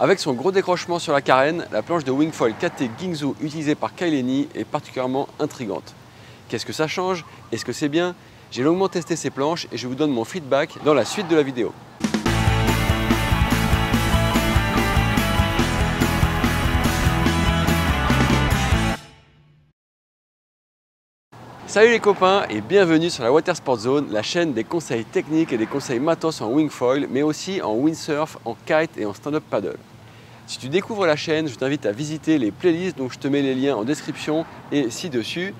Avec son gros décrochement sur la carène, la planche de wingfoil KT Gingsu utilisée par Kyle Henny est particulièrement intrigante. Qu'est-ce que ça change? Est-ce que c'est bien? J'ai longuement testé ces planches et je vous donne mon feedback dans la suite de la vidéo. Salut les copains et bienvenue sur la Water Sport Zone, la chaîne des conseils techniques et des conseils matos en wingfoil, mais aussi en windsurf, en kite et en stand-up paddle. Si tu découvres la chaîne, je t'invite à visiter les playlists, donc je te mets les liens en description et ci-dessus.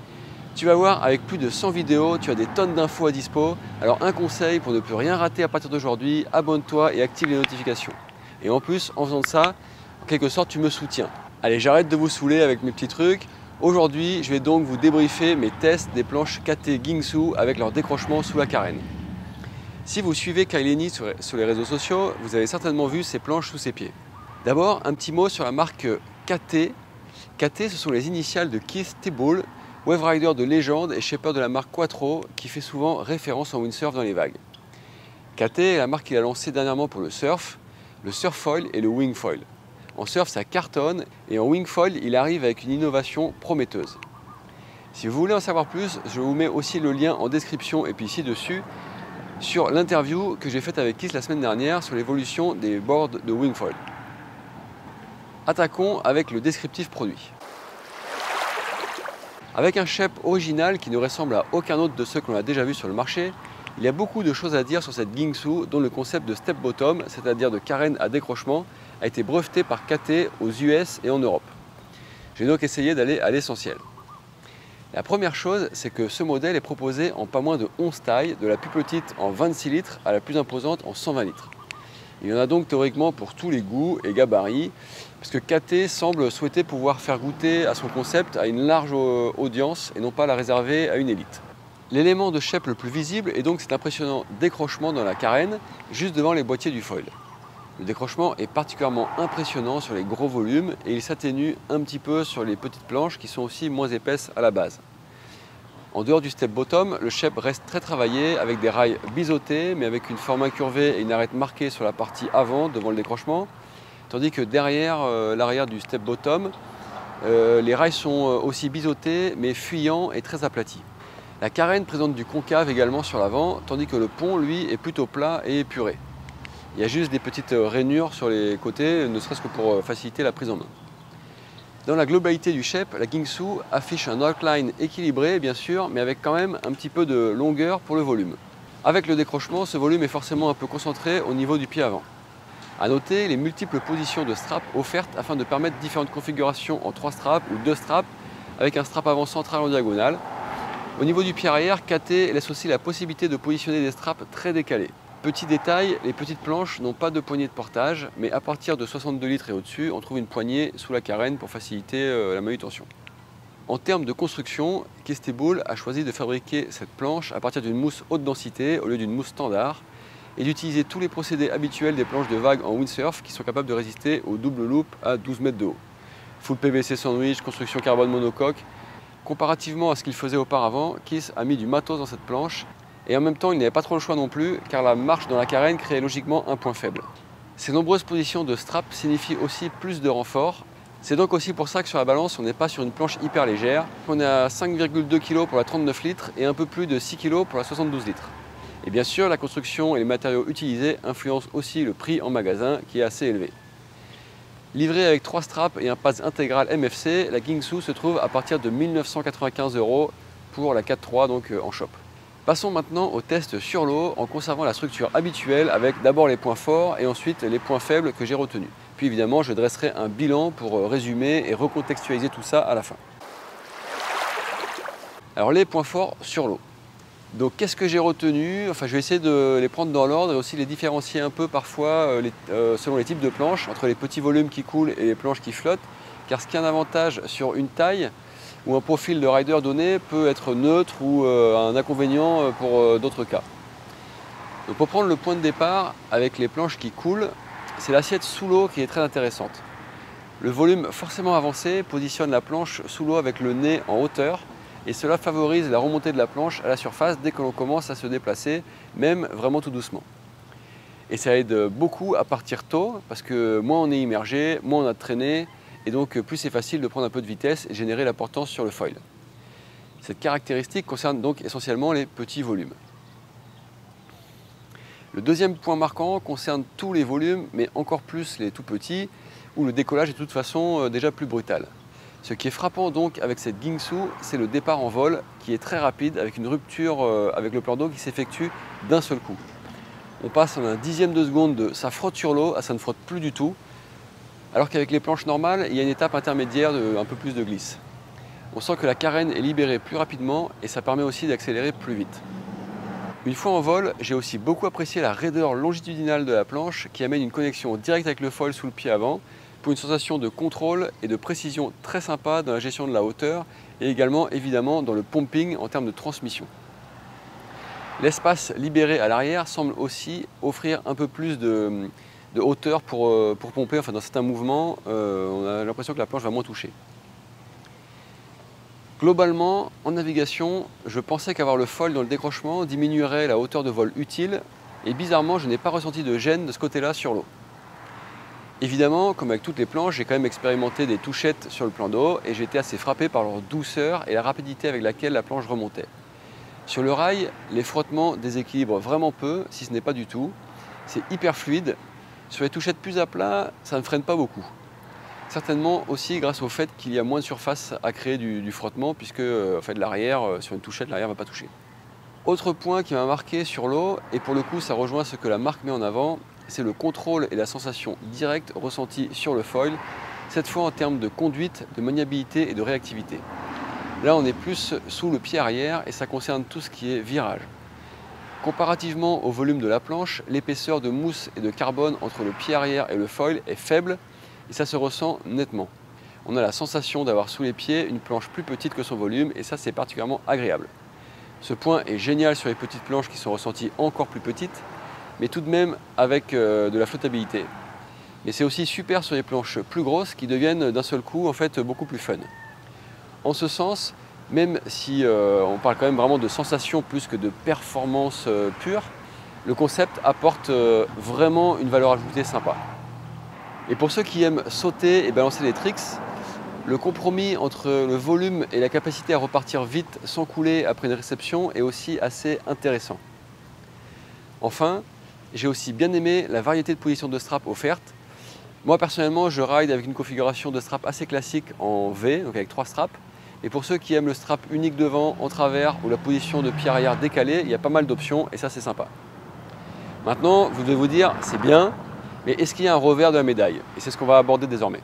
Tu vas voir, avec plus de 100 vidéos, tu as des tonnes d'infos à dispo. Alors un conseil pour ne plus rien rater à partir d'aujourd'hui, abonne-toi et active les notifications. Et en plus, en faisant ça, en quelque sorte, tu me soutiens. Allez, j'arrête de vous saouler avec mes petits trucs. Aujourd'hui, je vais donc vous débriefer mes tests des planches KT Gingsu avec leur décrochement sous la carène. Si vous suivez Kyle Henny sur les réseaux sociaux, vous avez certainement vu ces planches sous ses pieds. D'abord, un petit mot sur la marque KT. KT, ce sont les initiales de Keith Thibault, wave rider de légende et shaper de la marque Quattro, qui fait souvent référence en windsurf dans les vagues. KT est la marque qu'il a lancée dernièrement pour le surffoil et le wingfoil. En surf, ça cartonne et en wingfoil, il arrive avec une innovation prometteuse. Si vous voulez en savoir plus, je vous mets aussi le lien en description et puis ci-dessus sur l'interview que j'ai faite avec Keith la semaine dernière sur l'évolution des boards de wingfoil. Attaquons avec le descriptif produit. Avec un shape original qui ne ressemble à aucun autre de ceux que l'on a déjà vu sur le marché, il y a beaucoup de choses à dire sur cette Gingsu dont le concept de step bottom, c'est-à-dire de carène à décrochement, a été breveté par KT aux US et en Europe. J'ai donc essayé d'aller à l'essentiel. La première chose, c'est que ce modèle est proposé en pas moins de 11 tailles, de la plus petite en 26 litres à la plus imposante en 120 litres. Il y en a donc théoriquement pour tous les goûts et gabarits, parce que KT semble souhaiter pouvoir faire goûter à son concept à une large audience et non pas la réserver à une élite. L'élément de shape le plus visible est donc cet impressionnant décrochement dans la carène, juste devant les boîtiers du foil. Le décrochement est particulièrement impressionnant sur les gros volumes et il s'atténue un petit peu sur les petites planches qui sont aussi moins épaisses à la base. En dehors du step bottom, le shape reste très travaillé avec des rails biseautés mais avec une forme incurvée et une arête marquée sur la partie avant devant le décrochement, tandis que derrière l'arrière du step bottom, les rails sont aussi biseautés mais fuyants et très aplatis. La carène présente du concave également sur l'avant, tandis que le pont, lui, est plutôt plat et épuré. Il y a juste des petites rainures sur les côtés, ne serait-ce que pour faciliter la prise en main. Dans la globalité du shape, la Gingsu affiche un outline équilibré, bien sûr, mais avec quand même un petit peu de longueur pour le volume. Avec le décrochement, ce volume est forcément un peu concentré au niveau du pied avant. A noter les multiples positions de straps offertes afin de permettre différentes configurations en 3 straps ou 2 straps, avec un strap avant central en diagonale. Au niveau du pied arrière, KT laisse aussi la possibilité de positionner des straps très décalés. Petit détail, les petites planches n'ont pas de poignée de portage, mais à partir de 62 litres et au-dessus, on trouve une poignée sous la carène pour faciliter la manutention. En termes de construction, Keith Thibault a choisi de fabriquer cette planche à partir d'une mousse haute densité au lieu d'une mousse standard et d'utiliser tous les procédés habituels des planches de vagues en windsurf qui sont capables de résister au double loop à 12 mètres de haut. Full PVC sandwich, construction carbone monocoque. Comparativement à ce qu'il faisait auparavant, Keith a mis du matos dans cette planche et en même temps il n'avait pas trop le choix non plus car la marche dans la carène créait logiquement un point faible. Ces nombreuses positions de strap signifient aussi plus de renfort. C'est donc aussi pour ça que sur la balance on n'est pas sur une planche hyper légère. On est à 5,2 kg pour la 39 litres et un peu plus de 6 kg pour la 72 litres. Et bien sûr la construction et les matériaux utilisés influencent aussi le prix en magasin qui est assez élevé. Livrée avec 3 straps et un pads intégral MFC, la Gingsu se trouve à partir de 1 995 € pour la 4.3 donc en shop. Passons maintenant au test sur l'eau en conservant la structure habituelle avec d'abord les points forts et ensuite les points faibles que j'ai retenus. Puis évidemment je dresserai un bilan pour résumer et recontextualiser tout ça à la fin. Alors les points forts sur l'eau. Donc qu'est-ce que j'ai retenu? Enfin je vais essayer de les prendre dans l'ordre et aussi les différencier un peu parfois selon les types de planches, entre les petits volumes qui coulent et les planches qui flottent. Car ce qui est un avantage sur une taille ou un profil de rider donné peut être neutre ou un inconvénient pour d'autres cas. Donc pour prendre le point de départ avec les planches qui coulent, c'est l'assiette sous l'eau qui est très intéressante. Le volume forcément avancé positionne la planche sous l'eau avec le nez en hauteur et cela favorise la remontée de la planche à la surface dès que l'on commence à se déplacer, même vraiment tout doucement. Et ça aide beaucoup à partir tôt parce que moins on est immergé, moins on a de traînée et donc plus c'est facile de prendre un peu de vitesse et générer la portance sur le foil. Cette caractéristique concerne donc essentiellement les petits volumes. Le deuxième point marquant concerne tous les volumes, mais encore plus les tout petits, où le décollage est de toute façon déjà plus brutal. Ce qui est frappant donc avec cette Gingsu, c'est le départ en vol qui est très rapide avec une rupture avec le plan d'eau qui s'effectue d'un seul coup. On passe en un dixième de seconde de ça frotte sur l'eau à ça ne frotte plus du tout, alors qu'avec les planches normales, il y a une étape intermédiaire de un peu plus de glisse. On sent que la carène est libérée plus rapidement et ça permet aussi d'accélérer plus vite. Une fois en vol, j'ai aussi beaucoup apprécié la raideur longitudinale de la planche qui amène une connexion directe avec le foil sous le pied avant pour une sensation de contrôle et de précision très sympa dans la gestion de la hauteur et également évidemment dans le pumping en termes de transmission. L'espace libéré à l'arrière semble aussi offrir un peu plus de hauteur pour pomper. Enfin, dans certains mouvements, on a l'impression que la planche va moins toucher. Globalement, en navigation, je pensais qu'avoir le foil dans le décrochement diminuerait la hauteur de vol utile et bizarrement, je n'ai pas ressenti de gêne de ce côté-là sur l'eau. Évidemment, comme avec toutes les planches, j'ai quand même expérimenté des touchettes sur le plan d'eau et j'ai été assez frappé par leur douceur et la rapidité avec laquelle la planche remontait. Sur le rail, les frottements déséquilibrent vraiment peu, si ce n'est pas du tout. C'est hyper fluide. Sur les touchettes plus à plat, ça ne freine pas beaucoup. Certainement aussi grâce au fait qu'il y a moins de surface à créer du frottement, puisque en fait, l'arrière, sur une touchette, l'arrière ne va pas toucher. Autre point qui m'a marqué sur l'eau, et pour le coup ça rejoint ce que la marque met en avant, c'est le contrôle et la sensation directe ressentie sur le foil, cette fois en termes de conduite, de maniabilité et de réactivité. Là on est plus sous le pied arrière et ça concerne tout ce qui est virage. Comparativement au volume de la planche, l'épaisseur de mousse et de carbone entre le pied arrière et le foil est faible et ça se ressent nettement. On a la sensation d'avoir sous les pieds une planche plus petite que son volume et ça c'est particulièrement agréable. Ce point est génial sur les petites planches qui sont ressenties encore plus petites, mais tout de même avec de la flottabilité. Mais c'est aussi super sur les planches plus grosses qui deviennent d'un seul coup en fait beaucoup plus fun. En ce sens, même si on parle quand même vraiment de sensation plus que de performance pure, le concept apporte vraiment une valeur ajoutée sympa. Et pour ceux qui aiment sauter et balancer des tricks, le compromis entre le volume et la capacité à repartir vite sans couler après une réception est aussi assez intéressant. Enfin, j'ai aussi bien aimé la variété de positions de strap offertes. Moi personnellement, je ride avec une configuration de strap assez classique en V, donc avec 3 straps. Et pour ceux qui aiment le strap unique devant, en travers ou la position de pied arrière décalée, il y a pas mal d'options et ça c'est sympa. Maintenant, vous devez vous dire, c'est bien, mais est-ce qu'il y a un revers de la médaille? Et c'est ce qu'on va aborder désormais.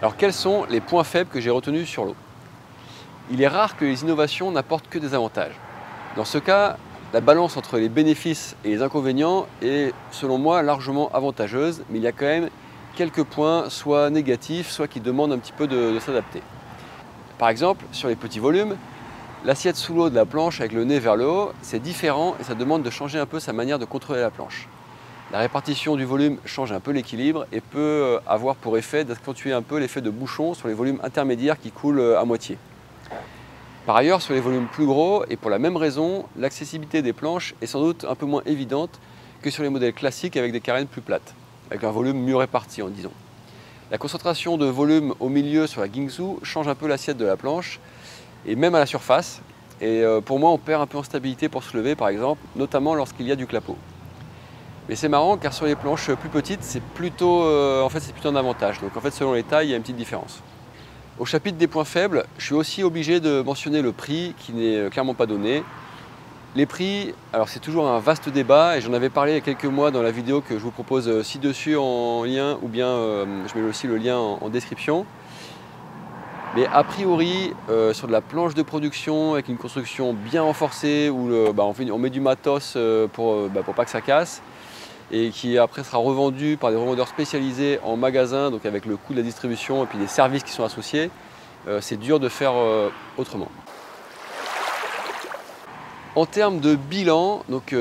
Alors quels sont les points faibles que j'ai retenus sur l'eau? Il est rare que les innovations n'apportent que des avantages. Dans ce cas, la balance entre les bénéfices et les inconvénients est selon moi largement avantageuse, mais il y a quand même quelques points soit négatifs, soit qui demandent un petit peu de s'adapter. Par exemple, sur les petits volumes, l'assiette sous l'eau de la planche avec le nez vers le haut, c'est différent et ça demande de changer un peu sa manière de contrôler la planche. La répartition du volume change un peu l'équilibre et peut avoir pour effet d'accentuer un peu l'effet de bouchon sur les volumes intermédiaires qui coulent à moitié. Par ailleurs, sur les volumes plus gros, et pour la même raison, l'accessibilité des planches est sans doute un peu moins évidente que sur les modèles classiques avec des carènes plus plates, avec un volume mieux réparti, en disant. La concentration de volume au milieu sur la Gingsu change un peu l'assiette de la planche, et même à la surface. Et pour moi, on perd un peu en stabilité pour se lever, par exemple, notamment lorsqu'il y a du clapot. Mais c'est marrant, car sur les planches plus petites, c'est plutôt un avantage. Donc en fait, selon les tailles, il y a une petite différence. Au chapitre des points faibles, je suis aussi obligé de mentionner le prix qui n'est clairement pas donné. Les prix, alors c'est toujours un vaste débat et j'en avais parlé il y a quelques mois dans la vidéo que je vous propose ci-dessus en lien ou bien je mets aussi le lien en description. Mais a priori, sur de la planche de production avec une construction bien renforcée où on met du matos pour pas que ça casse, et qui après sera revendu par des revendeurs spécialisés en magasin, donc avec le coût de la distribution et puis des services qui sont associés, c'est dur de faire autrement. En termes de bilan, donc,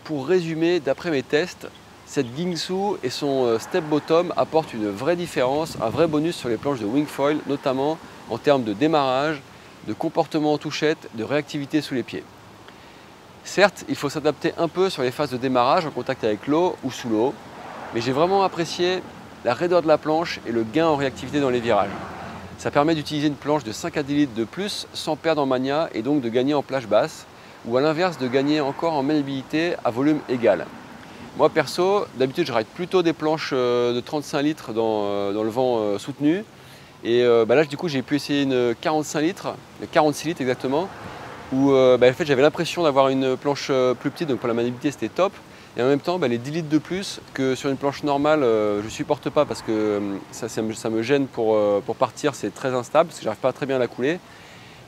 pour résumer, d'après mes tests, cette Gingsu et son step bottom apportent une vraie différence, un vrai bonus sur les planches de wingfoil, notamment en termes de démarrage, de comportement en touchette, de réactivité sous les pieds. Certes, il faut s'adapter un peu sur les phases de démarrage en contact avec l'eau ou sous l'eau, mais j'ai vraiment apprécié la raideur de la planche et le gain en réactivité dans les virages. Ça permet d'utiliser une planche de 5 à 10 litres de plus sans perdre en mania et donc de gagner en plage basse, ou à l'inverse de gagner encore en maniabilité à volume égal. Moi perso, d'habitude je ride plutôt des planches de 35 litres dans le vent soutenu. Et là du coup j'ai pu essayer une 45 litres, 46 litres exactement, où en fait, j'avais l'impression d'avoir une planche plus petite, donc pour la maniabilité c'était top. Et en même temps les 10 litres de plus que sur une planche normale, je ne supporte pas parce que ça me gêne pour partir, c'est très instable parce que j'arrive pas très bien à la couler.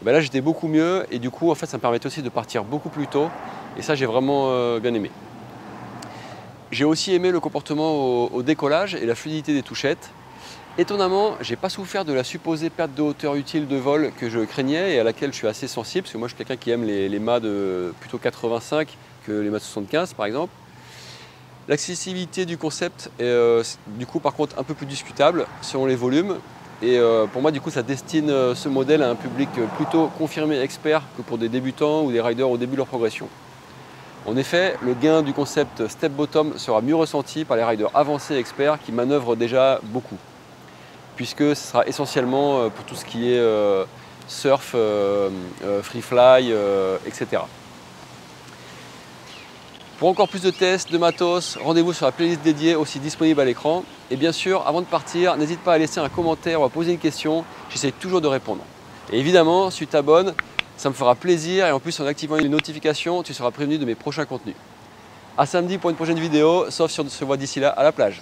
Et là j'étais beaucoup mieux et du coup en fait ça me permettait aussi de partir beaucoup plus tôt et ça j'ai vraiment bien aimé. J'ai aussi aimé le comportement au décollage et la fluidité des touchettes. Étonnamment, j'ai pas souffert de la supposée perte de hauteur utile de vol que je craignais et à laquelle je suis assez sensible parce que moi je suis quelqu'un qui aime les mâts de plutôt 85 que les mâts de 75 par exemple. L'accessibilité du concept est du coup par contre un peu plus discutable selon les volumes et pour moi du coup ça destine ce modèle à un public plutôt confirmé expert que pour des débutants ou des riders au début de leur progression. En effet, le gain du concept step bottom sera mieux ressenti par les riders avancés et experts qui manœuvrent déjà beaucoup, puisque ce sera essentiellement pour tout ce qui est surf, free fly, etc. Pour encore plus de tests, de matos, rendez-vous sur la playlist dédiée aussi disponible à l'écran. Et bien sûr, avant de partir, n'hésite pas à laisser un commentaire ou à poser une question, j'essaie toujours de répondre. Et évidemment, si tu t'abonnes, ça me fera plaisir et en plus en activant les notifications, tu seras prévenu de mes prochains contenus. À samedi pour une prochaine vidéo, sauf si on se voit d'ici là à la plage.